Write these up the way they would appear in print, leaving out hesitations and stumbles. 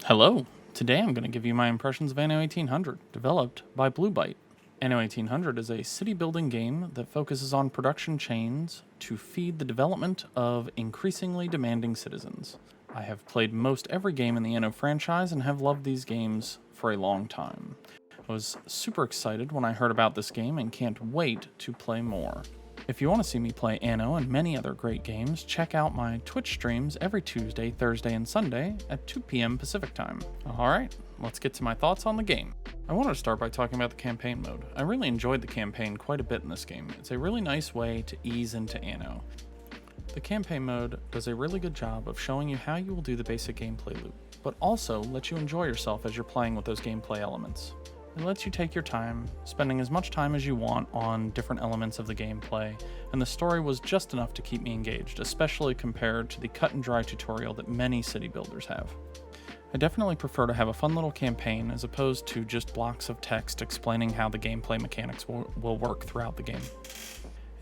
Hello! Today I'm going to give you my impressions of Anno 1800, developed by Blue Byte. Anno 1800 is a city building game that focuses on production chains to feed the development of increasingly demanding citizens. I have played most every game in the Anno franchise and have loved these games for a long time. I was super excited when I heard about this game and can't wait to play more. If you want to see me play Anno and many other great games, check out my Twitch streams every Tuesday, Thursday, and Sunday at 2 p.m. Pacific time. Alright, let's get to my thoughts on the game. I wanted to start by talking about the campaign mode. I really enjoyed the campaign quite a bit in this game. It's a really nice way to ease into Anno. The campaign mode does a really good job of showing you how you will do the basic gameplay loop, but also lets you enjoy yourself as you're playing with those gameplay elements. It lets you take your time, spending as much time as you want on different elements of the gameplay, and the story was just enough to keep me engaged, especially compared to the cut and dry tutorial that many city builders have. I definitely prefer to have a fun little campaign as opposed to just blocks of text explaining how the gameplay mechanics will work throughout the game.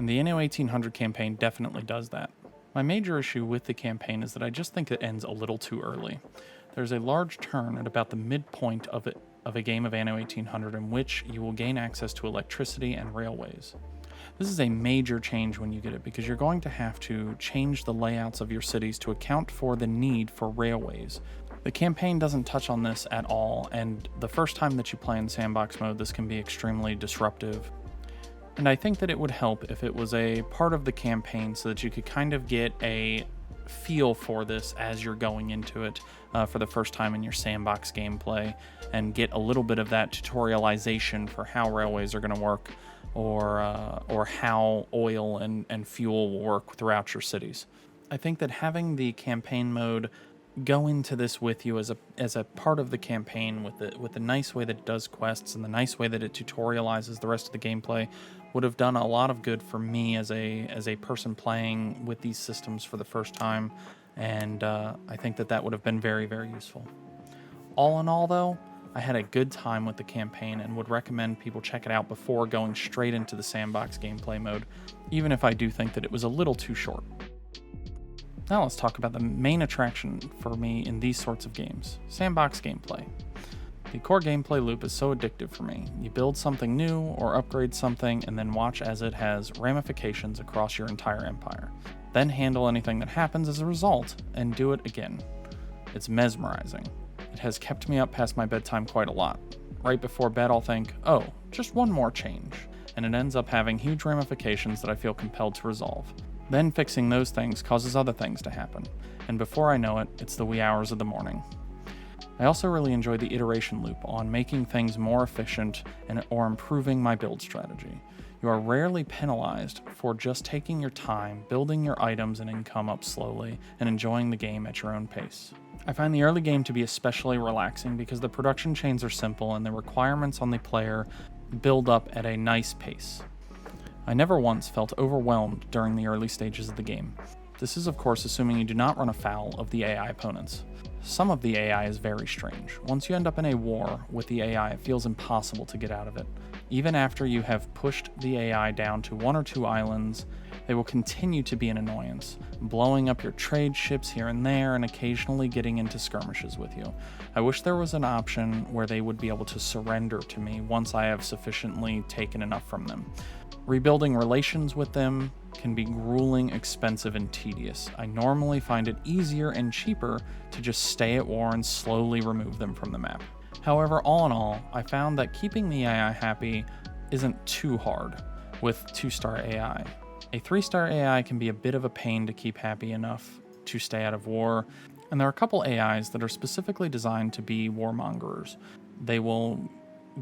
And the Anno 1800 campaign definitely does that. My major issue with the campaign is that I just think it ends a little too early. There's a large turn at about the midpoint of a game of Anno 1800 in which you will gain access to electricity and railways. This is a major change when you get it because you're going to have to change the layouts of your cities to account for the need for railways. The campaign doesn't touch on this at all, and the first time that you play in sandbox mode, this can be extremely disruptive. And I think that it would help if it was a part of the campaign so that you could kind of get a feel for this as you're going into it for the first time in your sandbox gameplay and get a little bit of that tutorialization for how railways are going to work or how oil and fuel will work throughout your cities. I think that having the campaign mode go into this with you as a part of the campaign with the nice way that it does quests and the nice way that it tutorializes the rest of the gameplay would have done a lot of good for me as a person playing with these systems for the first time, and I think that would have been very, very useful. All in all, though, I had a good time with the campaign and would recommend people check it out before going straight into the sandbox gameplay mode, even if I do think that it was a little too short. Now let's talk about the main attraction for me in these sorts of games, sandbox gameplay. The core gameplay loop is so addictive for me. You build something new or upgrade something and then watch as it has ramifications across your entire empire. Then handle anything that happens as a result and do it again. It's mesmerizing. It has kept me up past my bedtime quite a lot. Right before bed I'll think, oh, just one more change, and it ends up having huge ramifications that I feel compelled to resolve. Then fixing those things causes other things to happen, and before I know it, it's the wee hours of the morning. I also really enjoy the iteration loop on making things more efficient or improving my build strategy. You are rarely penalized for just taking your time, building your items and income up slowly, and enjoying the game at your own pace. I find the early game to be especially relaxing because the production chains are simple and the requirements on the player build up at a nice pace. I never once felt overwhelmed during the early stages of the game. This is of course assuming you do not run afoul of the AI opponents. Some of the AI is very strange. Once you end up in a war with the AI, it feels impossible to get out of it. Even after you have pushed the AI down to 1 or 2 islands, they will continue to be an annoyance, blowing up your trade ships here and there and occasionally getting into skirmishes with you. I wish there was an option where they would be able to surrender to me once I have sufficiently taken enough from them. Rebuilding relations with them can be grueling, expensive, and tedious. I normally find it easier and cheaper to just stay at war and slowly remove them from the map. However, all in all, I found that keeping the AI happy isn't too hard with 2-star AI. A 3-star AI can be a bit of a pain to keep happy enough to stay out of war, and there are a couple AIs that are specifically designed to be warmongers. They will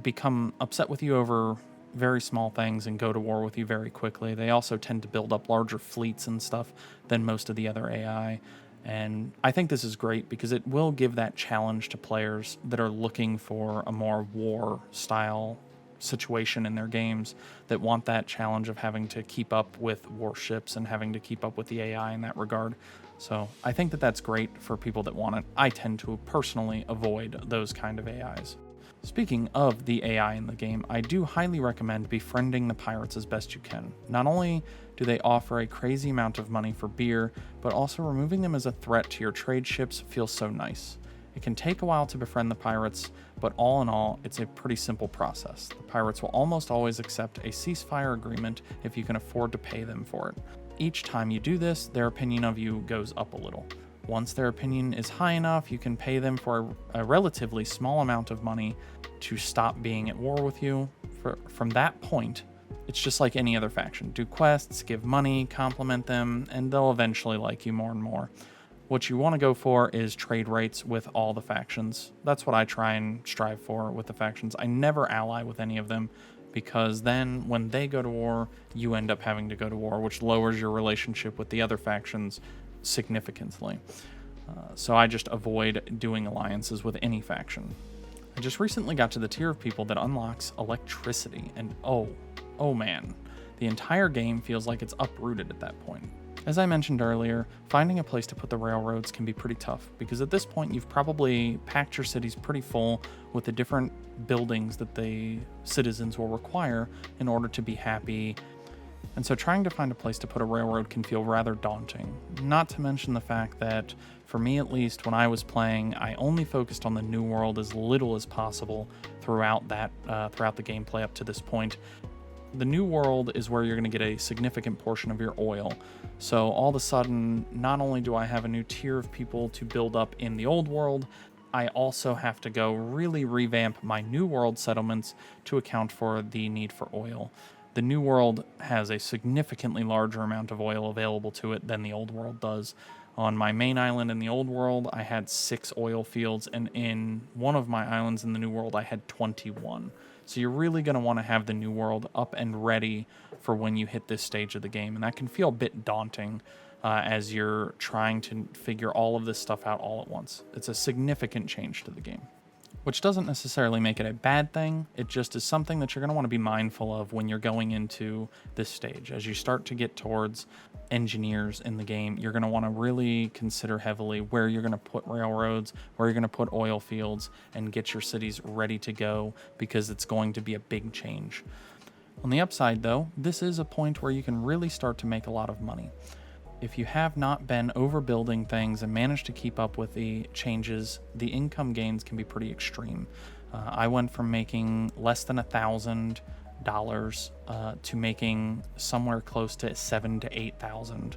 become upset with you over very small things and go to war with you very quickly. They also tend to build up larger fleets and stuff than most of the other AI. And I think this is great because it will give that challenge to players that are looking for a more war-style situation in their games, that want that challenge of having to keep up with warships and having to keep up with the AI in that regard. So I think that that's great for people that want it. I tend to personally avoid those kind of AIs. Speaking of the AI in the game, I do highly recommend befriending the pirates as best you can. Not only do they offer a crazy amount of money for beer, but also removing them as a threat to your trade ships feels so nice. It can take a while to befriend the pirates, but all in all, it's a pretty simple process. The pirates will almost always accept a ceasefire agreement if you can afford to pay them for it. Each time you do this, their opinion of you goes up a little. Once their opinion is high enough, you can pay them for a relatively small amount of money to stop being at war with you. From that point, it's just like any other faction. Do quests, give money, compliment them, and they'll eventually like you more and more. What you want to go for is trade rates with all the factions. That's what I try and strive for with the factions. I never ally with any of them, because then when they go to war, you end up having to go to war, which lowers your relationship with the other factions significantly. So I just avoid doing alliances with any faction. I just recently got to the tier of people that unlocks electricity, and oh man, the entire game feels like it's uprooted at that point. As I mentioned earlier, finding a place to put the railroads can be pretty tough, because at this point you've probably packed your cities pretty full with the different buildings that the citizens will require in order to be happy. And so trying to find a place to put a railroad can feel rather daunting, not to mention the fact that, for me at least, when I was playing, I only focused on the New World as little as possible throughout the gameplay up to this point. The New World is where you're going to get a significant portion of your oil. So all of a sudden, not only do I have a new tier of people to build up in the Old World, I also have to go really revamp my New World settlements to account for the need for oil. The New World has a significantly larger amount of oil available to it than the Old World does. On my main island in the Old World, I had 6 oil fields, and in one of my islands in the New World, I had 21. So you're really going to want to have the New World up and ready for when you hit this stage of the game, and that can feel a bit daunting as you're trying to figure all of this stuff out all at once. It's a significant change to the game, which doesn't necessarily make it a bad thing. It just is something that you're going to want to be mindful of when you're going into this stage. As you start to get towards engineers in the game, you're going to want to really consider heavily where you're going to put railroads, where you're going to put oil fields, and get your cities ready to go, because it's going to be a big change. On the upside, though, this is a point where you can really start to make a lot of money. If you have not been overbuilding things and managed to keep up with the changes, the income gains can be pretty extreme. I went from making less than $1,000 to making somewhere close to $7,000 to $8,000.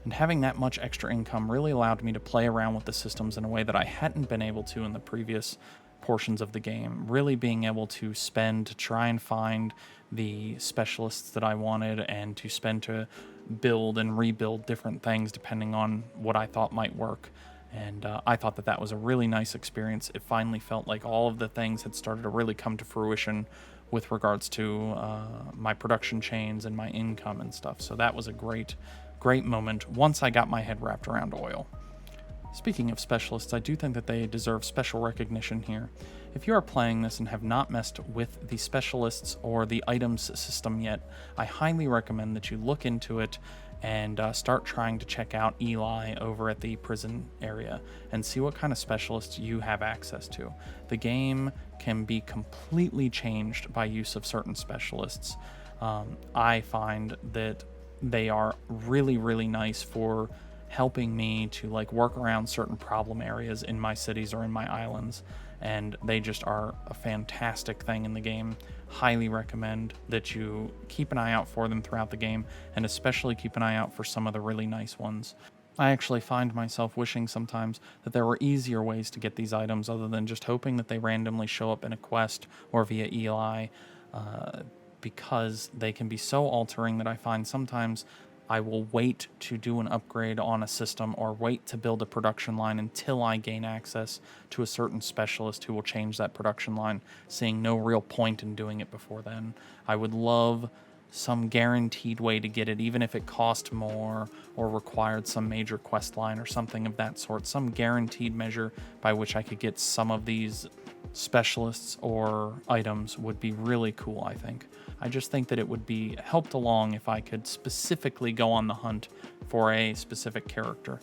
And having that much extra income really allowed me to play around with the systems in a way that I hadn't been able to in the previous portions of the game. Really being able to spend to try and find the specialists that I wanted, and to spend to build and rebuild different things depending on what I thought might work. And I thought that was a really nice experience. It finally felt like all of the things had started to really come to fruition with regards to my production chains and my income and stuff. So that was a great moment once I got my head wrapped around oil. Speaking of specialists, I do think that they deserve special recognition here. If you are playing this and have not messed with the specialists or the items system yet, I highly recommend that you look into it and start trying to check out Eli over at the prison area and see what kind of specialists you have access to. The game can be completely changed by use of certain specialists. I find that they are really, really nice for helping me to work around certain problem areas in my cities or in my islands, and they just are a fantastic thing in the game. Highly recommend that you keep an eye out for them throughout the game, and especially keep an eye out for some of the really nice ones. I actually find myself wishing sometimes that there were easier ways to get these items other than just hoping that they randomly show up in a quest or via Eli, because they can be so altering that I find sometimes I will wait to do an upgrade on a system or wait to build a production line until I gain access to a certain specialist who will change that production line, seeing no real point in doing it before then. I would love some guaranteed way to get it, even if it cost more or required some major quest line or something of that sort, some guaranteed measure by which I could get some of these specialists or items would be really cool, I think. I just think that it would be helped along if I could specifically go on the hunt for a specific character.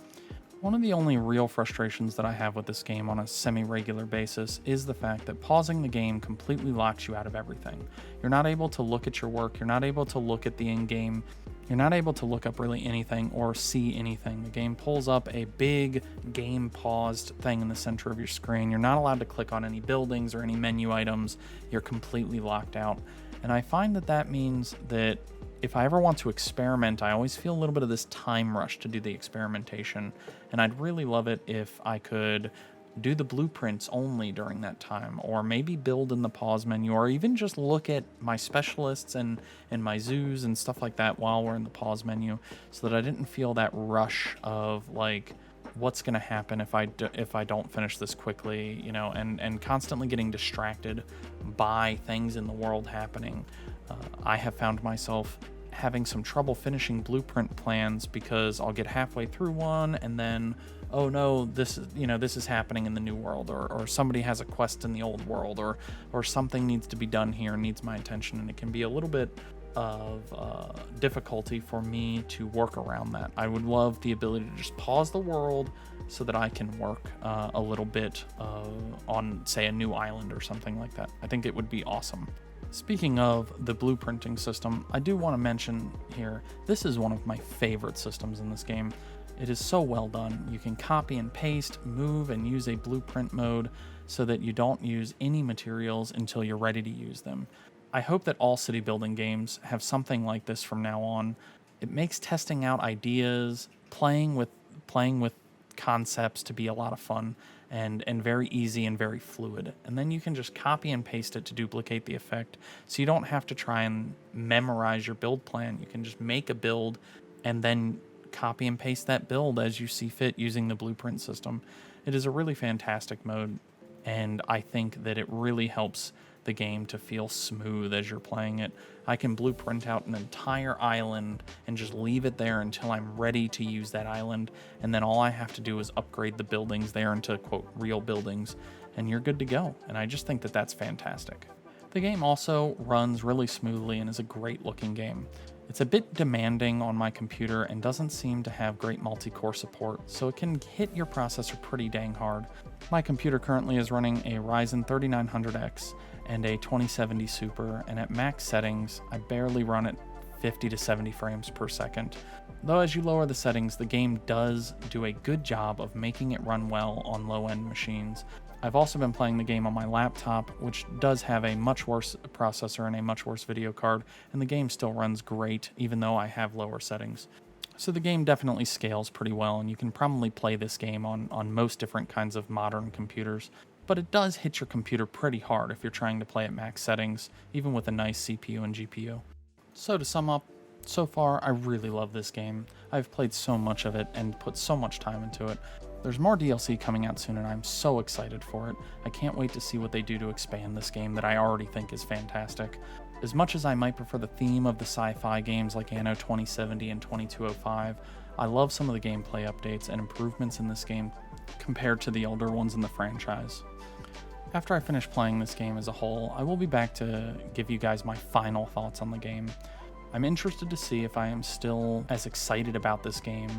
One of the only real frustrations that I have with this game on a semi-regular basis is the fact that pausing the game completely locks you out of everything. You're not able to look at your work, you're not able to look at the in-game you're not able to look up really anything or see anything. The game pulls up a big game paused thing in the center of your screen. You're not allowed to click on any buildings or any menu items. You're completely locked out. And I find that that means that if I ever want to experiment, I always feel a little bit of this time rush to do the experimentation. And I'd really love it if I could do the blueprints only during that time, or maybe build in the pause menu, or even just look at my specialists and my zoos and stuff like that while we're in the pause menu, so that I didn't feel that rush of like, what's going to happen if I don't finish this quickly, you know, and constantly getting distracted by things in the world happening. I have found myself having some trouble finishing blueprint plans because I'll get halfway through one and then, oh no, this is happening in the new world, or somebody has a quest in the old world, or something needs to be done here and needs my attention, and it can be a little bit of difficulty for me to work around that. I would love the ability to just pause the world so that I can work a little bit on, say, a new island or something like that. I think it would be awesome. Speaking of the blueprinting system, I do want to mention here, this is one of my favorite systems in this game. It is so well done. You can copy and paste, move, and use a blueprint mode so that you don't use any materials until you're ready to use them. I hope that all city building games have something like this from now on. It makes testing out ideas, playing with concepts to be a lot of fun, and very easy and very fluid. And then you can just copy and paste it to duplicate the effect, so you don't have to try and memorize your build plan. You can just make a build and then copy and paste that build as you see fit using the blueprint system. It is a really fantastic mode, and I think that it really helps the game to feel smooth as you're playing it. I can blueprint out an entire island and just leave it there until I'm ready to use that island, and then all I have to do is upgrade the buildings there into, quote, real buildings, and you're good to go. And I just think that that's fantastic. The game also runs really smoothly and is a great looking game. It's a bit demanding on my computer and doesn't seem to have great multi-core support, so it can hit your processor pretty dang hard. My computer currently is running a Ryzen 3900X and a 2070 Super, and at max settings, I barely run at 50 to 70 frames per second. Though as you lower the settings, the game does do a good job of making it run well on low-end machines. I've also been playing the game on my laptop, which does have a much worse processor and a much worse video card, and the game still runs great, even though I have lower settings. So the game definitely scales pretty well, and you can probably play this game on most different kinds of modern computers. But it does hit your computer pretty hard if you're trying to play at max settings, even with a nice CPU and GPU. So to sum up, so far I really love this game. I've played so much of it and put so much time into it. There's more DLC coming out soon, and I'm so excited for it. I can't wait to see what they do to expand this game that I already think is fantastic. As much as I might prefer the theme of the sci-fi games like Anno 2070 and 2205, I love some of the gameplay updates and improvements in this game compared to the older ones in the franchise. After I finish playing this game as a whole, I will be back to give you guys my final thoughts on the game. I'm interested to see if I am still as excited about this game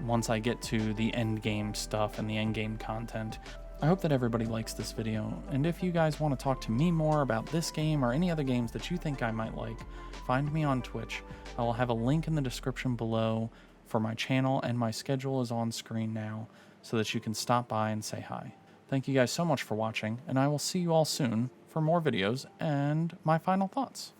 once I get to the end game stuff and the end game content. I hope that everybody likes this video, and if you guys want to talk to me more about this game or any other games that you think I might like, find me on Twitch. I will have a link in the description below for my channel, and my schedule is on screen now so that you can stop by and say hi. Thank you guys so much for watching, and I will see you all soon for more videos and my final thoughts.